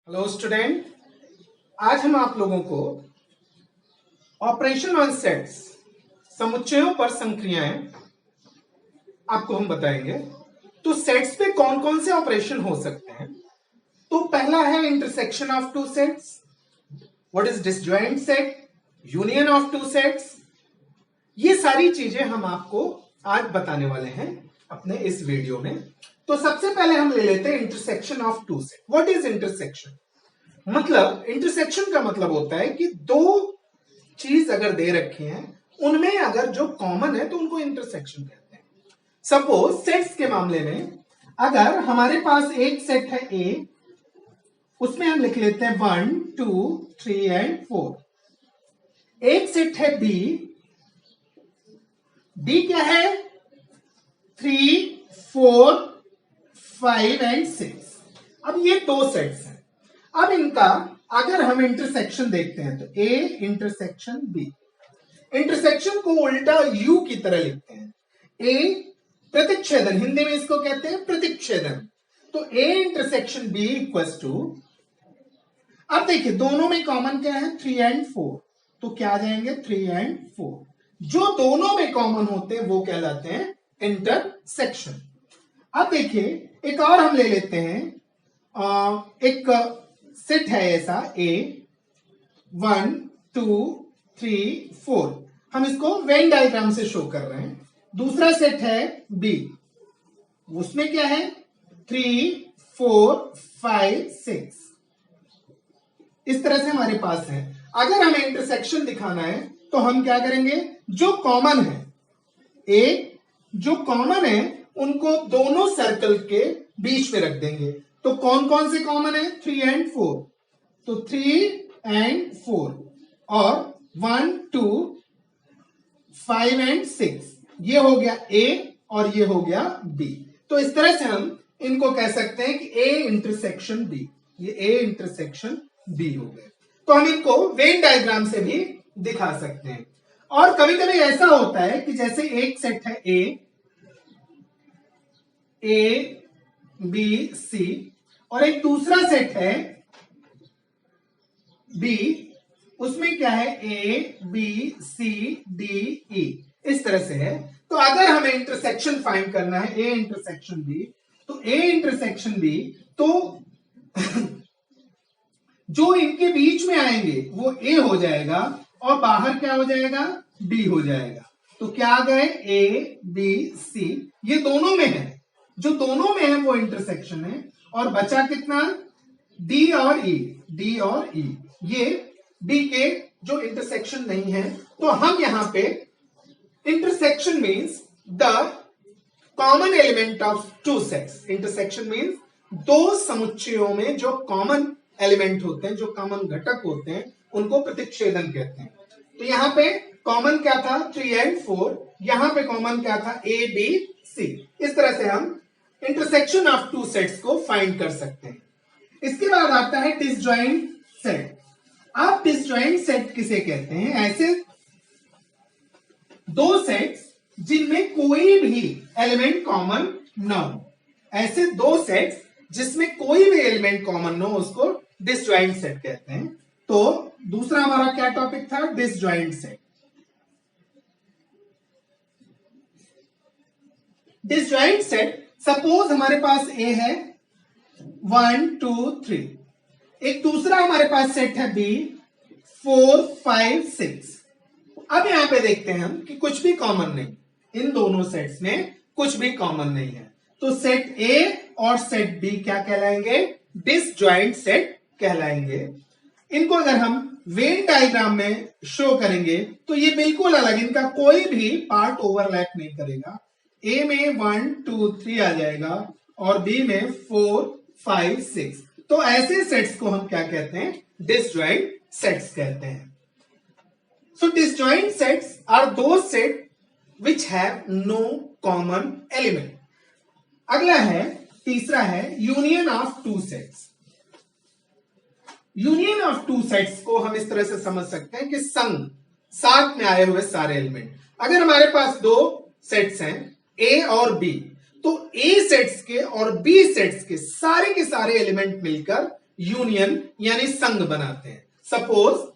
Hello student, आज हम आप लोगों को ऑपरेशन ऑन सेट्स, समुच्चयों पर संक्रियाएं आपको हम बताएंगे। तो सेट्स पे कौन कौन से ऑपरेशन हो सकते हैं। तो पहला है intersection of two sets, what is disjoint set, union of two sets. ये सारी चीजें हम आपको आज बताने वाले हैं अपने इस वीडियो में। तो सबसे पहले हम ले लेते हैं intersection of two set. What is intersection? मतलब इंटरसेक्शन का मतलब होता है कि दो चीज अगर दे रखी हैं, उनमें अगर जो कॉमन है तो उनको इंटरसेक्शन कहते हैं। सपोज सेट्स के मामले में अगर हमारे पास एक सेट है ए, उसमें हम लिख लेते हैं 1 2 3 एंड 4। एक सेट है बी, बी क्या है 3 4 5 एंड 6। अब ये दो सेट्स हैं। अब इनका अगर हम इंटरसेक्शन देखते हैं तो ए इंटरसेक्शन बी, इंटरसेक्शन को उल्टा यू की तरह लिखते हैं। ए प्रतिच्छेदन, हिंदी में इसको कहते हैं प्रतिच्छेदन। तो A intersection B equals to, अब देखिए दोनों में कॉमन क्या है 3 एंड 4, तो क्या आ जाएंगे 3 एंड 4। जो दोनों में कॉमन होते हैं वो कहलाते हैं इंटरसेक्शन। अब देखिए एक और हम ले लेते हैं, एक सेट है ऐसा ए 1 2 3 4, हम इसको वेन डायग्राम से शो कर रहे हैं। दूसरा सेट है बी, उसमें क्या है 3 4 5 6, इस तरह से हमारे पास है। अगर हमें इंटरसेक्शन दिखाना है तो हम क्या करेंगे, जो कॉमन है जो कॉमन है उनको दोनों सर्कल के बीच में रख देंगे। तो कौन कौन से कॉमन है 3 एंड 4, तो 3 एंड 4 और 1 2 5 एंड 6, ये हो गया ए और ये हो गया बी। तो इस तरह से हम इनको कह सकते हैं कि ए इंटरसेक्शन बी, ये ए इंटरसेक्शन बी हो गए। तो हम इनको वेन डायग्राम से भी दिखा सकते हैं। और कभी कभी ऐसा होता है कि जैसे एक सेट है ए बी सी और एक दूसरा सेट है बी, उसमें क्या है A B C D E, इस तरह से है। तो अगर हमें इंटरसेक्शन फाइंड करना है ए इंटरसेक्शन बी, तो ए इंटरसेक्शन बी, तो जो इनके बीच में आएंगे वो ए हो जाएगा और बाहर क्या हो जाएगा बी हो जाएगा। तो क्या आ गए ए बी सी, ये दोनों में है, जो दोनों में है वो इंटरसेक्शन है। और बचा कितना डी और ई, ये डी के जो इंटरसेक्शन नहीं है। तो हम यहां पे intersection means the common element of two sets. Intersection means दो समुच्चयों में जो कॉमन एलिमेंट होते हैं, जो कॉमन घटक होते हैं, उनको प्रतिच्छेदन कहते हैं। तो यहां पे कॉमन क्या था 3 एंड 4, यहां पे कॉमन क्या था ए बी सी। इस तरह से हम इंटरसेक्शन ऑफ टू सेट्स को फाइंड कर सकते हैं। इसके बाद आता है डिसजॉइंट सेट। आप डिसजॉइंट सेट किसे कहते हैं? ऐसे दो सेट्स जिनमें कोई भी एलिमेंट कॉमन न हो, ऐसे दो सेट्स जिसमें कोई भी एलिमेंट कॉमन न हो, उसको डिसजॉइंट सेट कहते हैं। तो दूसरा हमारा क्या टॉपिक था, disjoint set. Disjoint set, suppose हमारे पास ए है 1 2 3, एक दूसरा हमारे पास सेट है बी 4 5 6। अब यहां पे देखते हैं हम कि कुछ भी कॉमन नहीं, इन दोनों सेट्स में कुछ भी कॉमन नहीं है। तो सेट ए और सेट बी क्या कहलाएंगे, डिसजॉइंट सेट कहलाएंगे। इनको अगर हम वेन डायग्राम में शो करेंगे तो ये बिल्कुल अलग, इनका कोई भी पार्ट ओवरलैप नहीं करेगा। ए में 1 2 3 आ जाएगा और बी में 4 5 6। तो ऐसे सेट्स को हम क्या कहते हैं, डिसजॉइंट सेट्स कहते हैं। So disjoint sets are those set which have no common element. अगला है, तीसरा है union of two sets. Union of two sets को हम इस तरह से समझ सकते हैं कि संग, साथ में आए हुए सारे एलिमेंट। अगर हमारे पास दो सेट्स हैं ए और बी, तो ए सेट्स के और बी सेट्स के सारे एलिमेंट मिलकर यूनियन यानी संघ बनाते हैं। Suppose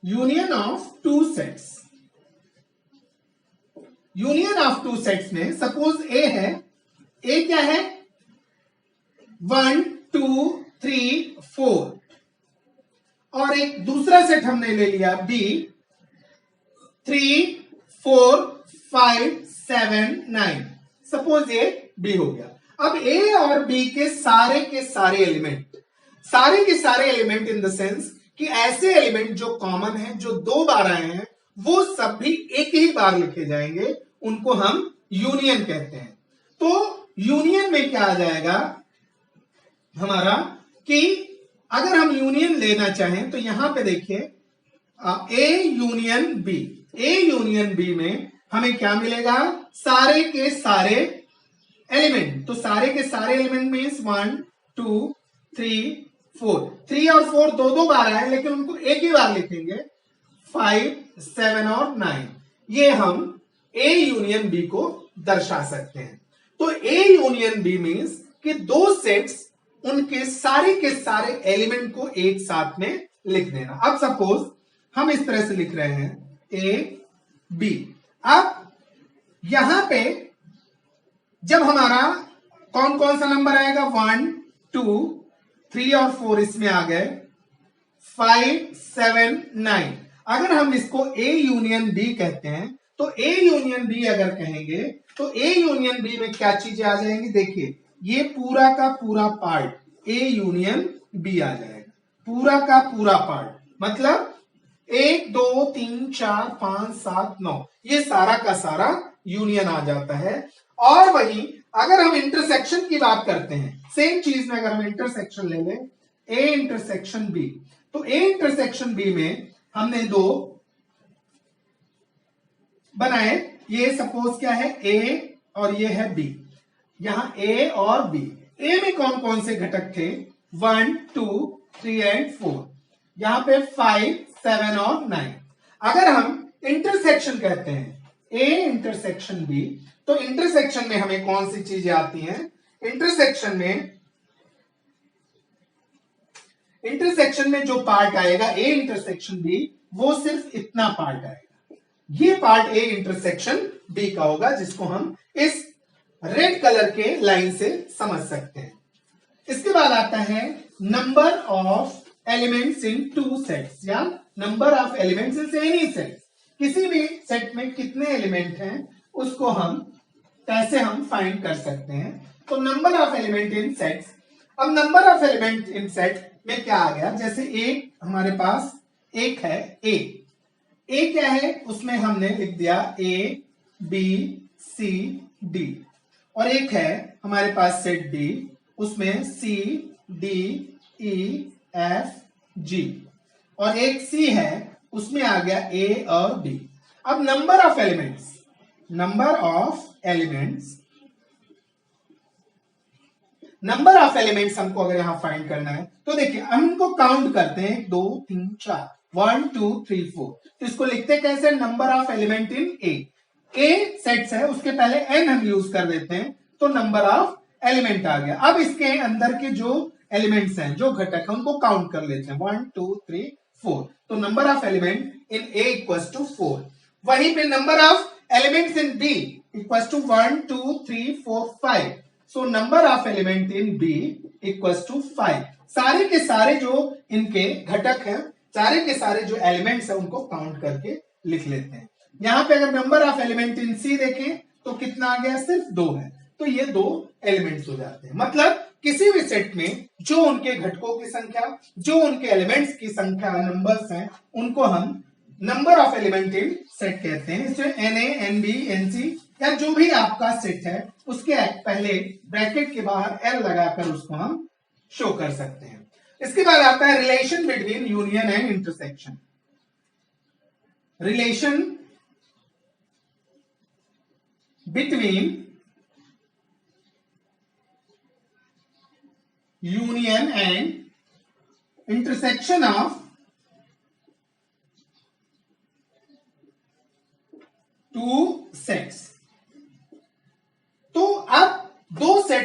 union of two sets, union of two sets में सपोज ए है, ए क्या है 1 2 3 4, और एक दूसरा सेट हमने ले लिया बी 3 4 5 7 9, सपोज ये बी हो गया। अब ए और बी के सारे एलिमेंट इन द सेंस कि ऐसे एलिमेंट जो कॉमन है, जो 2 बार आए हैं, वो सब भी एक ही बार लिखे जाएंगे, उनको हम यूनियन कहते हैं। तो यूनियन में क्या आ जाएगा हमारा कि अगर हम यूनियन लेना चाहें तो यहां पे देखिए ए यूनियन बी में हमें क्या मिलेगा, सारे के सारे एलिमेंट। तो सारे के सारे एलिमेंट मीन्स 1 2 3 4, 3 और 4 दो बार आए लेकिन उनको एक ही बार लिखेंगे, 5 7 और 9। ये हम ए यूनियन बी को दर्शा सकते हैं। तो ए यूनियन बी मीन्स कि दो सेट्स उनके सारे के सारे एलिमेंट को एक साथ में लिख देना। अब सपोज हम इस तरह से लिख रहे हैं ए बी। अब यहां पे जब हमारा कौन कौन सा नंबर आएगा, 1 2 3 और 4 इसमें आ गए, 5 7 9। अगर हम इसको ए यूनियन बी कहते हैं तो ए यूनियन बी अगर कहेंगे तो ए यूनियन बी में क्या चीजें आ जाएंगी, देखिए ये पूरा का पूरा पार्ट ए यूनियन बी आ जाएगा, पूरा का पूरा पार्ट, मतलब 1 2 3 4 5 7 9, ये सारा का सारा यूनियन आ जाता है। और वहीं अगर हम इंटरसेक्शन की बात करते हैं, सेम चीज में अगर हम इंटरसेक्शन ले लें ए इंटरसेक्शन बी, तो ए इंटरसेक्शन बी में हमने 2 बनाए, ये सपोज क्या है ए और ये है बी, यहां ए और बी। ए में कौन कौन से घटक थे, 1 2 3 एंड 4, यहां पे 5 7 और 9। अगर हम इंटरसेक्शन कहते हैं ए इंटरसेक्शन बी, तो इंटरसेक्शन में हमें कौन सी चीजें आती हैं, इंटरसेक्शन में जो पार्ट आएगा ए इंटरसेक्शन बी, वो सिर्फ इतना पार्ट आएगा, ये पार्ट ए इंटरसेक्शन बी का होगा, जिसको हम इस रेड कलर के लाइन से समझ सकते हैं। इसके बाद आता है number of elements in two sets, या number of elements in any set. किसी भी सेट में कितने एलिमेंट हैं उसको हम कैसे हम फाइंड कर सकते हैं। तो number of element in sets, अब number of element in set में क्या आ गया, जैसे एक हमारे पास एक है ए क्या है, उसमें हमने लिख दिया ए बी सी डी, और एक है हमारे पास सेट डी, उसमें C D E F G, और एक सी है उसमें आ गया ए और बी। अब नंबर ऑफ एलिमेंट्स हमको अगर यहां फाइंड करना है तो देखिए हम इनको काउंट करते हैं, 2 3 4, 1 2 3 4। तो इसको लिखते कैसे, number of element in A sets है, उसके पहले एन हम यूज कर देते हैं, तो नंबर ऑफ एलिमेंट आ गया। अब इसके अंदर के जो एलिमेंट्स हैं, जो घटक हैं, उनको काउंट कर लेते हैं, 1 2 3 4। तो number of element in A equals to 4। वहीं पे number of elements in B equals to 1 2 3 4 5। So number of element in B equals to 5। सारे के सारे जो इनके घटक हैं, सारे के सारे जो एलिमेंट्स हैं, उनको काउंट करके लिख लेते हैं। यहां पे अगर नंबर ऑफ एलिमेंट इन सी देखें तो कितना आ गया, सिर्फ 2 है, तो ये 2 एलिमेंट्स हो जाते हैं। मतलब किसी भी सेट में जो उनके घटकों की संख्या, जो उनके एलिमेंट्स की संख्या नंबर्स हैं, उनको हम number of element in set कहते हैं। इसमें n A n B n C या जो भी आपका सेट है उसके पहले ब्रैकेट के बाहर एल लगाकर उसको हम शो कर सकते हैं। इसके बाद आता है relation between union and intersection. Relation between union and intersection of two sets। तो अब 2 सेट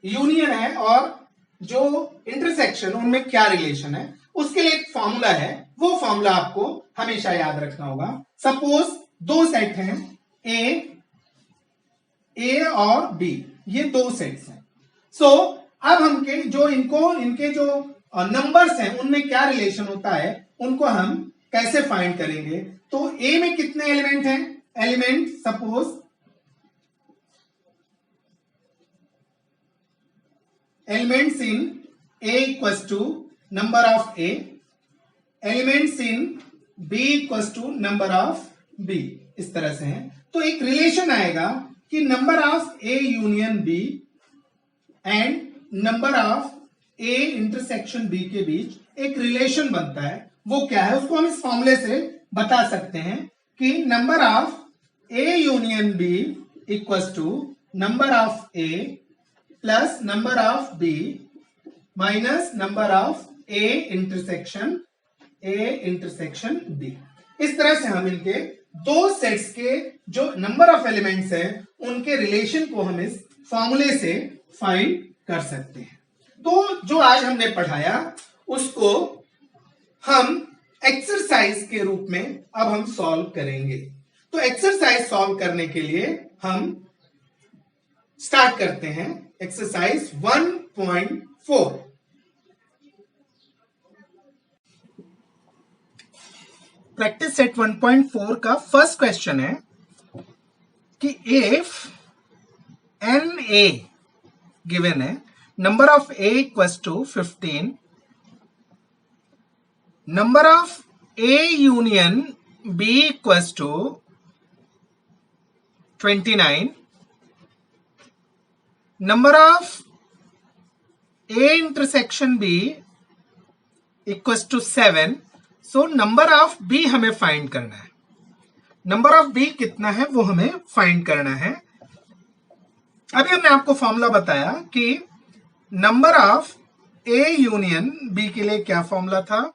यूनियन है और जो इंटरसेक्शन उनमें क्या रिलेशन है, उसके लिए एक फॉर्मूला है, वो फॉर्मूला आपको हमेशा याद रखना होगा। सपोज दो सेट हैं ए और बी, ये दो सेट्स हैं। सो अब हमके जो इनके जो नंबर्स हैं उनमें क्या रिलेशन होता है उनको हम कैसे फाइंड करेंगे। तो ए में कितने एलिमेंट हैं, element suppose elements in A equals to number of A, elements in B equals to number of B, इस तरह से है। तो एक रिलेशन आएगा कि number of A union B and number of A intersection B के बीच एक रिलेशन बनता है। वो क्या है, उसको हम इस फॉर्मूले से बता सकते हैं कि number of A union B equals to number of A plus number of B minus number of A intersection B. इस तरह से हम इनके दो सेट्स के जो नंबर ऑफ एलिमेंट्स हैं उनके रिलेशन को हम इस फॉर्मूले से फाइंड कर सकते हैं। तो जो आज हमने पढ़ाया उसको हम एक्सरसाइज के रूप में अब हम सॉल्व करेंगे। तो एक्सरसाइज सॉल्व करने के लिए हम स्टार्ट करते हैं एक्सरसाइज 1.4। प्रैक्टिस सेट 1.4 का फर्स्ट क्वेश्चन है कि इफ एन ए गिवन है, number of A equals to 15, number of A union B equals to 29, number of A intersection B equals to 7, so number of B हमें find करना है। Number of B कितना है वो हमें find करना है। अभी हमने आपको फॉर्मूला बताया कि number of A union B के लिए क्या फॉर्मूला था,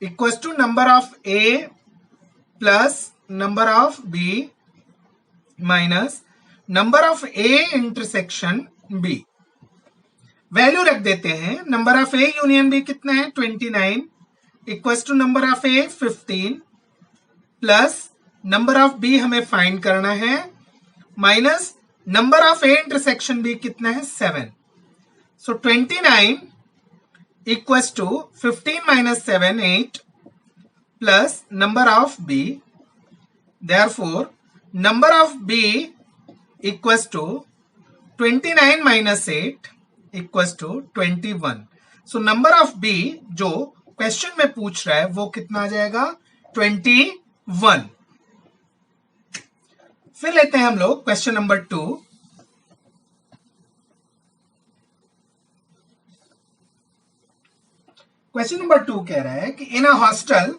equals to number of A plus number of B minus number of A intersection B. Value रख देते हैं, number of A union B कितना है 29 equals to number of A 15 plus number of B हमें find करना है minus number of A intersection B कितना है 7। So 29 equals to 15 minus 7 8 plus number of B, therefore number of B equals to 29 minus 8 equals to 21। So number of B जो question में पूछ रहा है वो कितना आ जाएगा 21। फिर लेते हैं हम लोग क्वेश्चन नंबर 2। क्वेश्चन नंबर 2 कह रहा है कि in a hostel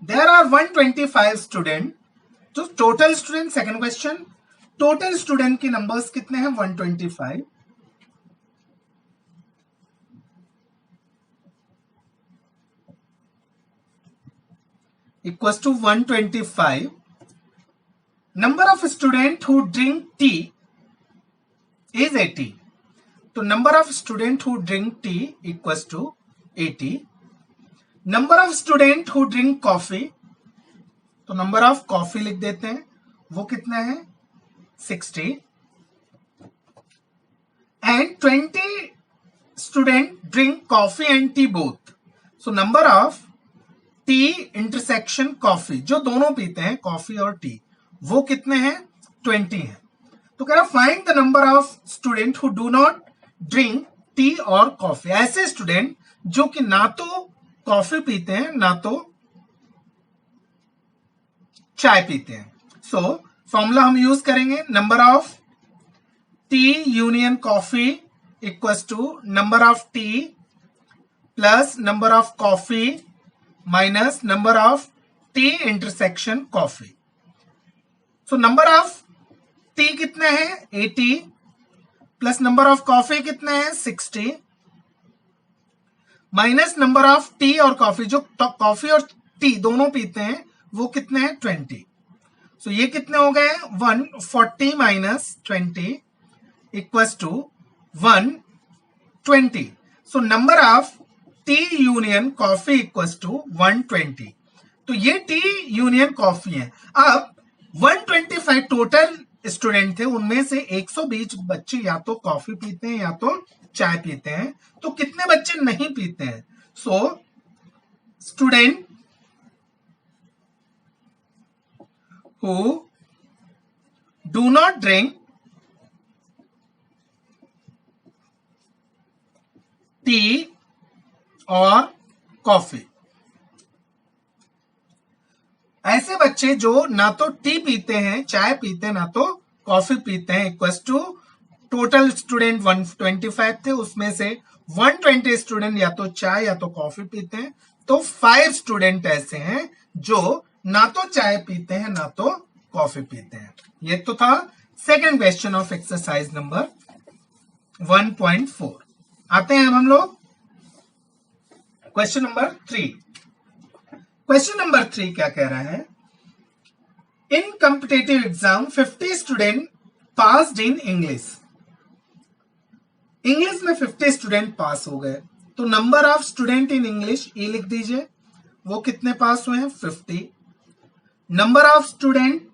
there are 125 student. तो total student, second question, total student के नंबर्स कितने हैं 125 equals to 125। Number of student who drink tea is 80। तो number of student who drink tea equals to 80। Number of student who drink coffee, तो number of coffee लिख देते हैं, वो कितना है 60 and 20 student drink coffee and tea both. So number of tea intersection coffee, जो दोनों पीते हैं कॉफी और टी, वो कितने हैं 20 हैं। तो कह रहा find the number of student who do not drink tea और कॉफी। ऐसे स्टूडेंट जो कि ना तो कॉफी पीते हैं ना तो चाय पीते हैं। सो फॉर्मूला हम यूज करेंगे, number of T union coffee equals to number of T plus number of coffee minus number of T intersection coffee. So number of T कितना है 80 प्लस नंबर ऑफ कॉफी कितना है 60 minus number of T और coffee, जो coffee और T दोनों पीते हैं वो कितने हैं 20। सो ये कितने हो गए 140 minus 20 equals to 120. So number of T union coffee equals to 120. तो ये टी यूनियन कॉफी है. अब 125 टोटल स्टूडेंट थे, उनमें से 120 बच्चे या तो कॉफी पीते हैं या तो चाय पीते हैं. तो कितने बच्चे नहीं पीते हैं? So student who do not drink tea और कॉफी, ऐसे बच्चे जो ना तो टी पीते हैं, चाय पीते हैं, ना तो कॉफी पीते हैं, इक्वल्स टू टोटल स्टूडेंट 125 थे, उसमें से 120 स्टूडेंट या तो चाय या तो कॉफी पीते हैं. तो 5 स्टूडेंट ऐसे हैं जो ना तो चाय पीते हैं ना तो कॉफी पीते हैं. ये तो था second question of exercise number 1.4. आते हैं अब हम लोग क्वेश्चन नंबर 3. क्वेश्चन नंबर 3 क्या कह रहा है? In competitive exam 50 student passed in English. English में 50 स्टूडेंट पास हो गए. तो number of student in English E लिख दीजिए, वो कितने पास हुए हैं? 50. Number of student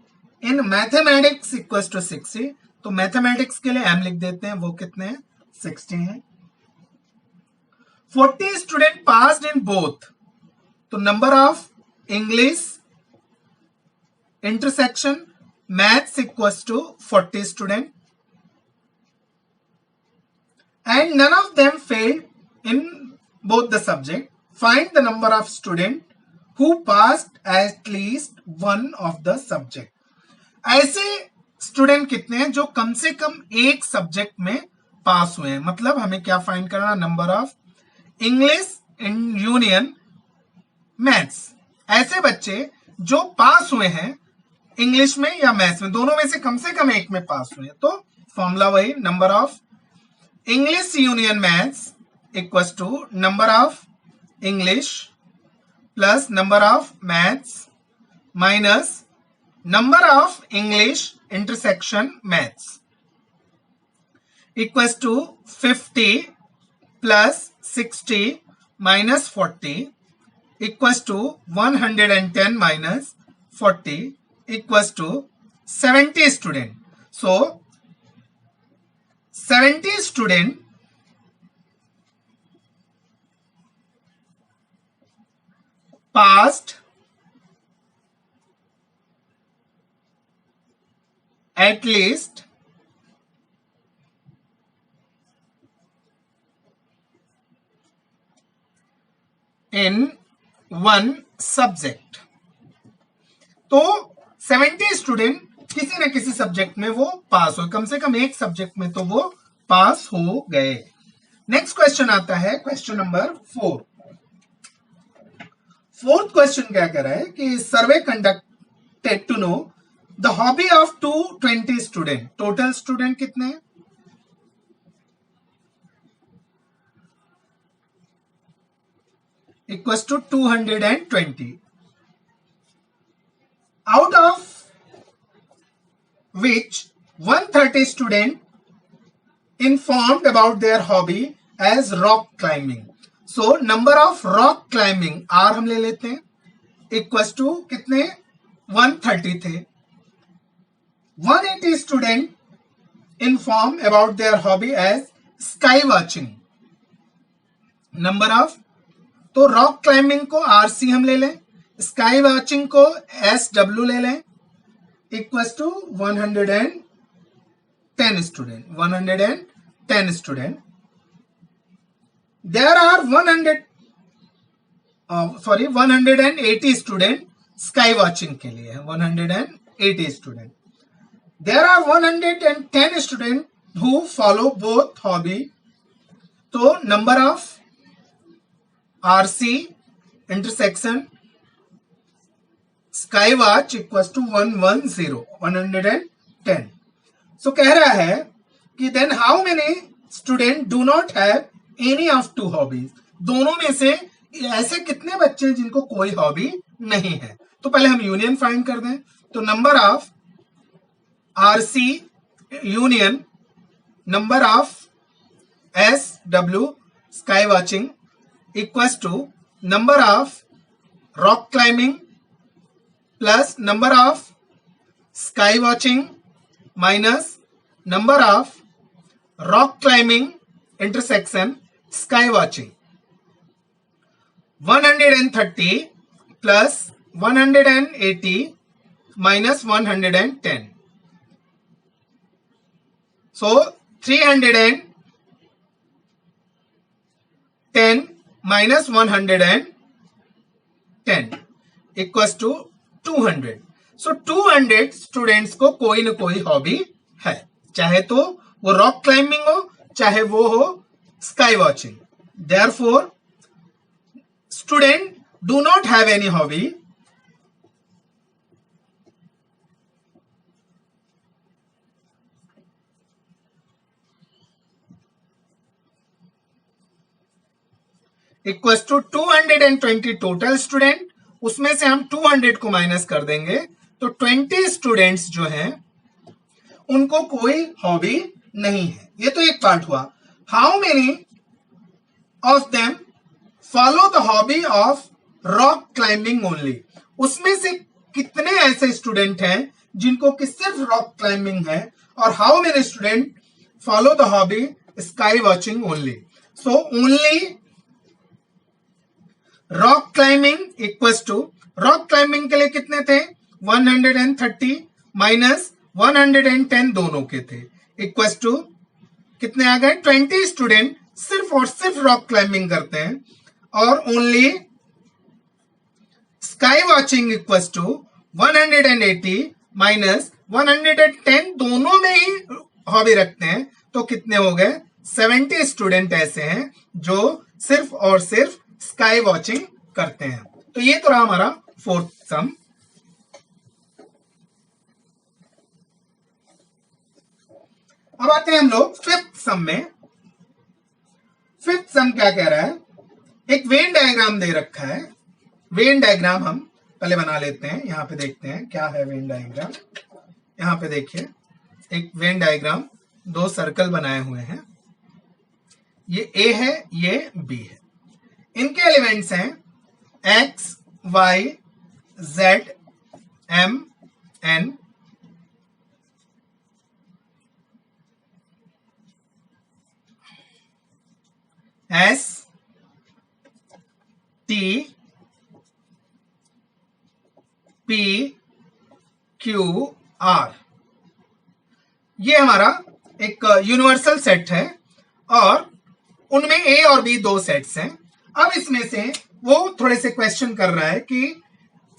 in mathematics equals to 60. तो मैथमेटिक्स के लिए एम लिख देते हैं, वो कितने हैं? 60 हैं. 40 स्टूडेंट पास्ड इन बोथ. तो number of English intersection maths equals to 40 student. And none of them failed in both the subject. Find the number of students who passed at least one of the subject. ऐसे student कितने हैं जो कम से कम एक subject में पास हुए हैं? मतलब हमें क्या फाइंड करना? Number of English in union maths. ऐसे बच्चे जो पास हुए हैं इंग्लिश में या मैथ्स में, दोनों में से कम एक में पास हुए हैं. तो फॉर्मूला वही, number of English union maths equals to number of English plus number of maths minus number of English intersection maths equals to 50 plus 60 minus 40 equals to 110 minus 40 equals to 70 student. So 70 student passed at least in one subject. तो 70 student किसी न किसी subject में वो पास हो, कम से कम एक subject में तो वो पास हो गए. नेक्स्ट क्वेश्चन आता है क्वेश्चन नंबर 4. फोर्थ क्वेश्चन क्या कह रहा है कि survey conducted to know the hobby of 220 student. Total student कितने हैं? Equals to 220. Out of which 130 student informed about their hobby as rock climbing. So number of rock climbing R हम ले लेते हैं, equals to कितने? 130 थे. 180 student inform about their hobby as sky watching. Number of, तो rock climbing को RC हम ले लें, sky watching को SW ले लें, equals to 110 student. 110 student. There are 180 student sky watching के लिए है. 180 student. There are 110 student who follow both hobby. तो number of RC intersection sky watch equals to 110. So कह रहा है कि then how many student do not have any of two hobbies. दोनों में से ऐसे कितने बच्चे जिनको कोई हॉबी नहीं है? तो पहले हम यूनियन फाइंड कर दें. तो number of RC union number of W sky watching equals to number of rock climbing plus number of sky watching minus number of rock climbing intersection sky watching. 130 plus 180 minus 110. So 310 minus 110 equals to 200. So 200 students को कोई न कोई hobby है, चाहे तो वो rock climbing हो, चाहे वो हो sky watching. Therefore, student do not have any hobby. Equals to 220 total student. उसमें से हम 200 को माइनस कर देंगे तो 20 स्टूडेंट्स जो हैं उनको कोई हॉबी नहीं है. ये तो एक पार्ट हुआ. How many of them follow the hobby of rock climbing only. उसमें से कितने ऐसे स्टूडेंट हैं जिनको कि सिर्फ रॉक क्लाइंबिंग है, और how many student follow the hobby sky watching only. So only rock climbing equals to, rock climbing के लिए कितने थे 130 माइनस 110 दोनों के थे, इक्वल्स टू कितने आ गए 20 स्टूडेंट सिर्फ और सिर्फ रॉक क्लाइंबिंग करते हैं, और only sky watching equals to 180 minus 110 दोनों में ही हॉबी रखते हैं. तो कितने हो गए 70 स्टूडेंट ऐसे हैं जो सिर्फ और सिर्फ स्काई वॉचिंग करते हैं. तो ये तो रहा हमारा फोर्थ सम. अब आते हैं हम लोग फिफ्थ सम में. फिफ्थ सम क्या कह रहा है, एक वेन डायग्राम दे रखा है. वेन डायग्राम हम पहले बना लेते हैं. यहां पे देखते हैं क्या है वेन डायग्राम. यहां पे देखिए एक वेन डायग्राम, दो सर्कल बनाए हुए हैं. ये ए है, ये बी है. इनके एलिमेंट्स हैं x, y, z, m, n. S, T, P, Q, R. ये हमारा एक यूनिवर्सल सेट है, और उनमें ए और बी दो सेट्स हैं. अब इसमें से वो थोड़े से क्वेश्चन कर रहा है कि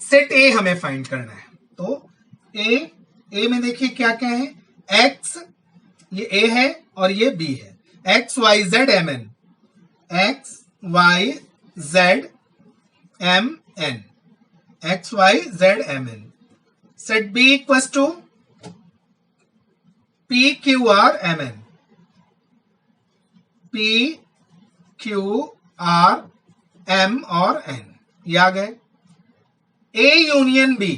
सेट ए हमें फाइंड करना है. तो ए में देखिए क्या क्या है, एक्स ये ए है और ये बी है. X Y Z M N, X Y Z M N, X Y Z M N. Set B equals to P Q R M N, P Q R M और एन. ये आ गए. A union B,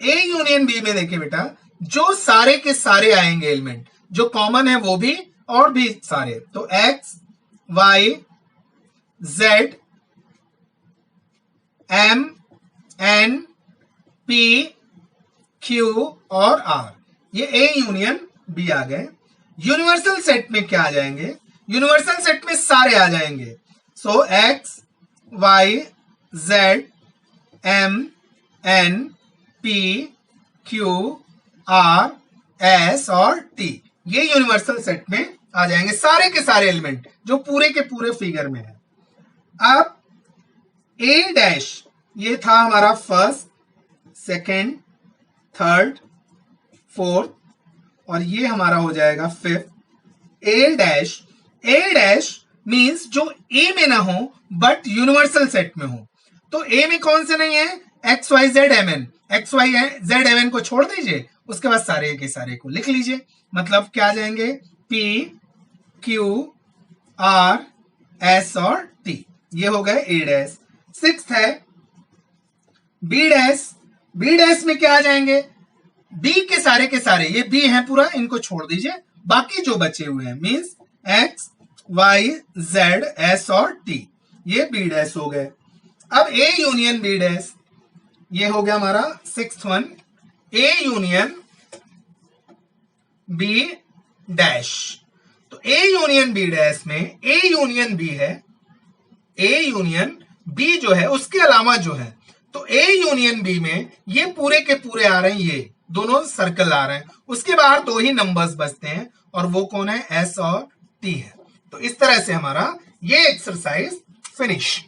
A union B में देखिए बेटा जो सारे के सारे आएंगे एलिमेंट, जो कॉमन है वो भी और भी सारे. तो X Y Z M N P Q और आर, ये ए यूनियन बी आ गए. यूनिवर्सल सेट में क्या आ जाएंगे, यूनिवर्सल सेट में सारे आ जाएंगे. So X Y Z M N P Q R S और टी, ये यूनिवर्सल सेट में आ जाएंगे सारे के सारे एलिमेंट जो पूरे के पूरे फिगर में है. अब ए डैश ये था हमारा फर्स्ट, सेकेंड, थर्ड, फोर्थ, और ये हमारा हो जाएगा फिफ्थ. ए डैश मींस जो ए में ना हो बट यूनिवर्सल सेट में हो. तो ए में कौन से नहीं है, X Y Z M N. X Y Z M N को छोड़ दीजिए, उसके बाद सारे के सारे को लिख लीजिए. मतलब क्या आ जाएंगे पी क्यू आर एस और टी, ये हो गए ए डैश. सिक्स्थ है बी डैश. बी डैश में क्या आ जाएंगे, बी के सारे, ये बी है पूरा, इनको छोड़ दीजिए, बाकी जो बचे हुए हैं means X Y Z S और टी, ये बी डैश हो गए। अब ए यूनियन बी डैश, ये हो गया हमारा 6th one, A union B dash. तो ए यूनियन बी डैश में ए यूनियन बी है, ए यूनियन बी जो है उसके अलावा जो है, तो ए यूनियन बी में ये पूरे के पूरे आ रहे हैं, ये दोनों सर्कल आ रहे हैं, उसके बाहर दो ही नंबर्स बचते हैं और वो कौन है, एस और टी है। तो इस तरह से हमारा ये एक्सरसाइज फिनिश।